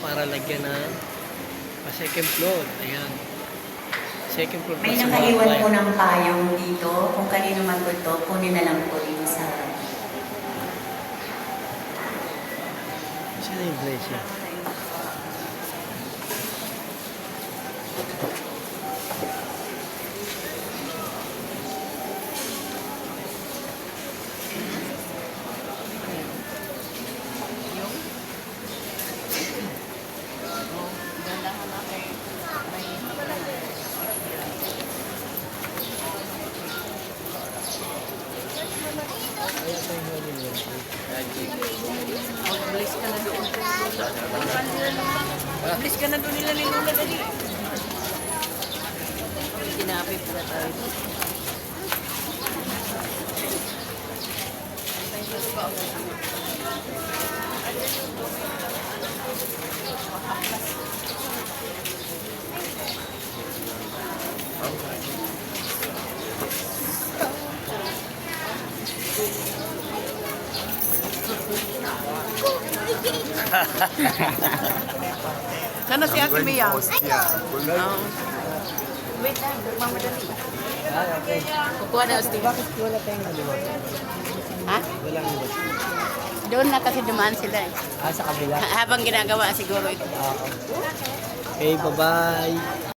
para lagyan ng second floor. Ayan. Second floor May sa nakaiwan bahay. po ng payong dito. Kung kanino man po ito, kunin na lang po dito sa... Saan yung iglesia? Mag-bless ka na doon. Mag-bless ka na doon nila ni Lula dali. Tinapit na tayo. Sana si Ate Mia. Wait lang, magmamadali. Okay. Kukuha na Asti. Bakit wala tayong naliwa? Ha? Walang naliwa. Doon na kasi dumaan sila eh. Sa kabila. Habang ginagawa siguro ito. Okay, bye-bye.